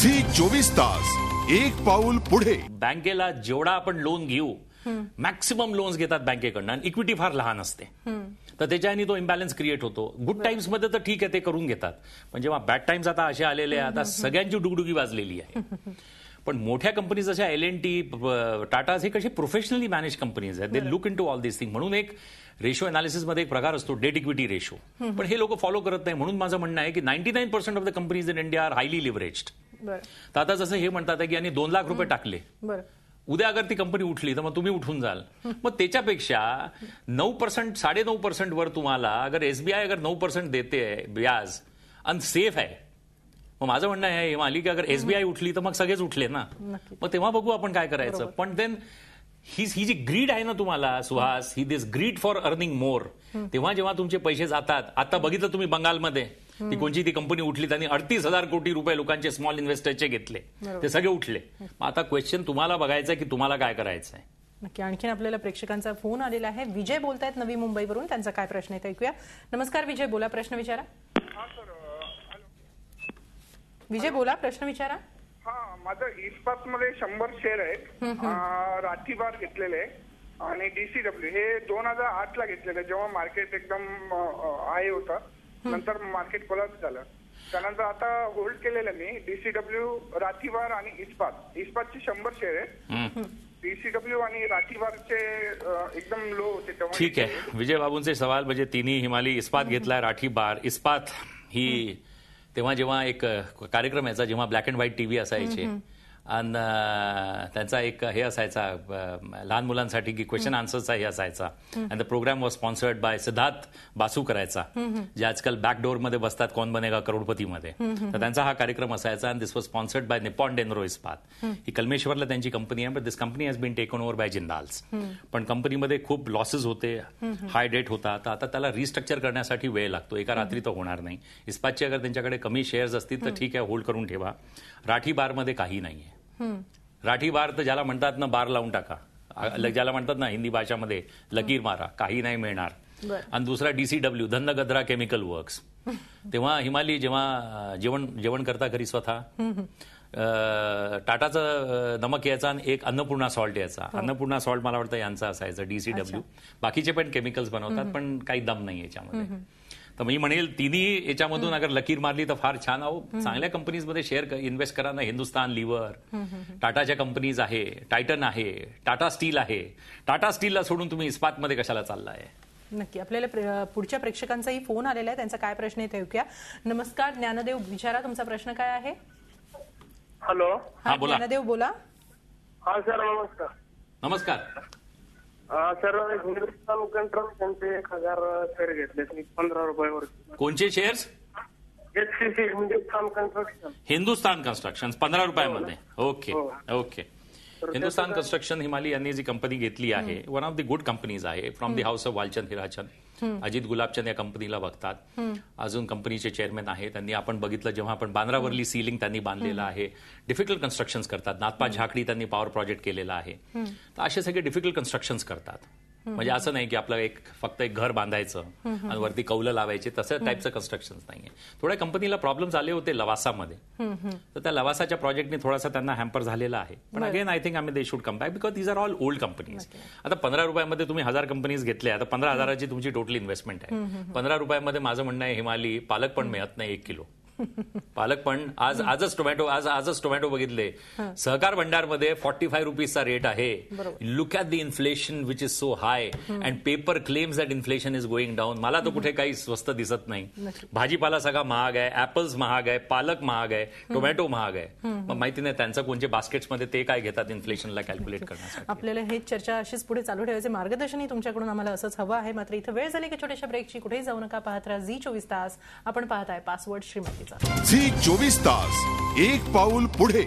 Zee 24 तास एक पाऊल पुढे. बँकेला जेवढा आपण लोन घेऊ मॅक्सिमम लोन्स घेतात बँकेकडनं आणि इक्विटी फार लहान असते, तर त्याच्याने तो इम्बॅलन्स क्रिएट होतो. गुड टाइम्स मध्ये तर ठीक आहे, ते करून घेतात, पण जेव्हा बॅड टाइम्स आता असे आलेले आहेत, आता सगळ्यांची डुगडुगी वाजलेली आहे. पण मोठ्या कंपनीज जशा L&T, टाटा, हे कसे प्रोफेशनली मॅनेज कंपनीज आहेत. They look into all this thing. म्हणून एक रेशो अनालिसिस मध्ये एक प्रकार असतो डेट इक्विटी रेशो, पण हे लोक फॉलो करत नाही. म्हणून माझं म्हणणं आहे की 99% of the companies in India are highly leveraged. तर आता जसं हे म्हणतात की यांनी 2 लाख रुपये टाकले, उद्या अगर ती कंपनी उठली तर मग तुम्ही उठून जाल. मग त्याच्यापेक्षा 9%, 9.5% वर तुम्हाला अगर SBI अगर 9% देते ब्याज आणि सेफ आहे, मग माझं म्हणणं आहे हिमाली की अगर SBI उठली तर मग सगळेच उठले ना. मग तेव्हा बघू आपण काय करायचं. पण देन ही जी ग्रीड आहे ना तुम्हाला सुहास, ही दिस ग्रीड फॉर अर्निंग मोर, तेव्हा जेव्हा तुमचे पैसे जातात. आता बघितलं तुम्ही बंगालमध्ये ती कोणची ती कंपनी उठली, त्यांनी 38,000 कोटी रुपये लोकांचे स्मॉल इन्व्हेस्टरचे घेतले, ते सगळे उठले. आता क्वेश्चन तुम्हाला बघायचं की तुम्हाला काय करायचं आहे. नक्की. आणखीन आपल्याला प्रेक्षकांचा फोन आलेला आहे. विजय बोलतायत नवी मुंबईवरून, त्यांचा काय प्रश्न आहे ऐकूया. नमस्कार विजय, बोला, प्रश्न विचारा. विजय बोला, प्रश्न विचारा. हा, माझं इस्पात मध्ये 100 शेअर आहेत, राठीबार घेतलेले आणि DCW हे 2008 ला घेतलेले, जेव्हा मार्केट एकदम हाय होता. नंतर मार्केट कोलॅप्स झालं. त्यानंतर आता होल्ड केलेलं मी DCW, राठीबार आणि इस्पातचे 100 शेअर आहेत. DCW आणि राठीबारचे एकदम लो होते तेव्हा. ठीक आहे, विजय बाबूंचे सवाल म्हणजे तिन्ही हिमालय इस्पात घेतलाय, राठीबार. इस्पात ही तेव्हा जेव्हा एक कार्यक्रम यायचा, जेव्हा ब्लॅक अँड व्हाईट टीव्ही असायचे आणि त्यांचा एक हे असायचा लहान मुलांसाठी की क्वेश्चन आन्सरचा हे असायचा, and the program was sponsored by Siddhartha Basu करायचा, जे आजकाल बॅकडोर मध्ये बसतात कौन बनेगा करोडपती मध्ये. तर त्यांचा हा कार्यक्रम असायचा, आणि this was sponsored by Nippon Denro Ispat. ही कलमेश्वरला त्यांची कंपनी आहे, but this company has been taken over by Jindals. पण कंपनीमध्ये खूप लॉसेस होते, हाय डेट होता. तर आता त्याला रिस्ट्रक्चर करण्यासाठी वेळ लागतो, एका रात्री तर होणार नाही. इस्पातचे अगर त्यांच्याकडे कमी शेअर्स असतील तर ठीक आहे, होल्ड करून ठेवा. राठी बारमध्ये काही नाहीये. राठी बार तर ज्याला म्हणतात ना, बार लावून टाका, ज्याला म्हणतात ना हिंदी भाषामध्ये लकीर मारा, काही नाही मिळणार. आणि दुसरा DCW, धन्न गद्रा केमिकल वर्क्स. तेव्हा हिमाली जेव्हा जेवण करता घरी स्वतः, टाटाचं नमक यायचा आणि एक अन्नपूर्णा सॉल्ट यायचा. अन्नपूर्णा सॉल्ट मला वाटतं यांचा असायचं, DCW. बाकीचे पण केमिकल्स बनवतात, पण काही दम नाही याच्यामध्ये. तर मी म्हणेल तिन्ही याच्यामधून अगर लकीर मारली तर फार छान. आहो, चांगल्या कंपनीजमध्ये शेअर इन्व्हेस्ट करा ना. हिंदुस्तान लिव्हर, टाटाच्या कंपनीज आहे, टायटन आहे, टाटा स्टील आहे. टाटा स्टीलला सोडून तुम्ही इस्पातमध्ये कशाला चाललाय. नक्की. आपल्याला पुढच्या प्रेक्षकांचाही फोन आलेला आहे, त्यांचा काय प्रश्न आहे ते ऐकूया. नमस्कार ज्ञानदेव, विचारा तुमचा प्रश्न काय आहे. हॅलो. हा बोला. ज्ञानदेव बोला. हा सर, नमस्कार. नमस्कार सर, हिंदुस्तान कन्स्ट्रक्शनचे 1000 शेअर घेतले 15 रुपयावर. कोणचे shares. HCC Hindustan construction. Hindustan construction 15 रुपयामध्ये. Okay okay. हिंदुस्तान कन्स्ट्रक्शन हिमाली यांनी जी कंपनी घेतली आहे, one of the good companies आहे, from the house of Walchand Hirachand. Ajit Gulabchand या कंपनीला बघतात. अजून कंपनीचे चेअरमॅन आहे. त्यांनी आपण बघितलं जेव्हा आपण बांद्रावरली सीलिंग त्यांनी बांधलेलं आहे. डिफिकल्ट कन्स्ट्रक्शन्स करतात. नाथपा झाकडी त्यांनी पॉवर प्रोजेक्ट केलेला आहे. तर असे सगळे डिफिकल्ट कन्स्ट्रक्शन्स करतात. म्हणजे असं नाही की आपलं फक्त एक घर बांधायचं आणि वरती कौलं लावायचे, तसं टाईपचं कन्स्ट्रक्शन नाहीये. थोड्या कंपनीला प्रॉब्लेम्स आले होते लवासामध्ये, तर त्या लवासाच्या प्रोजेक्टने थोडासा त्यांना हॅम्पर झालेला आहे. पण again I think they should come back, because these are all old companies. आता 15 रुपयामध्ये तुम्ही 1000 कंपनीज घेतल्या, आता 15,000ची तुमची टोटल इन्व्हेस्टमेंट आहे. 15 रुपयामध्ये माझं म्हणणं आहे हिमाली, पालक पण मिळत नाही 1 किलो. पालक पण आजच टोमॅटो बघितले, सहकार भंडारमध्ये 45 रुपीजचा रेट आहे. Look at the inflation which is so high, and paper claims that inflation is going down. मला तर कुठे काही स्वस्त दिसत नाही. भाजीपाला सगळा महाग आहे, ऍपल्स महाग आहे, पालक महाग आहे, टोमॅटो महाग आहे. मग माहिती नाही त्यांचं कोणते बास्केट्समध्ये ते काय घेतात इन्फ्लेशनला कॅल्क्युलेट करण्यासाठी. आपल्याला हे चर्चा अशीच पुढे चालू ठेवायचे, मार्गदर्शनही तुमच्याकडून आम्हाला असंच हवं आहे. मात्र इथं वेळ झाली की छोट्याशा ब्रेकची. कुठेही जाऊ नका, पाहत राहा झी 24 तास. आपण पाहताय पासवर्ड श्रीमतीचा. झी 24 तास एक पाऊल पुढे.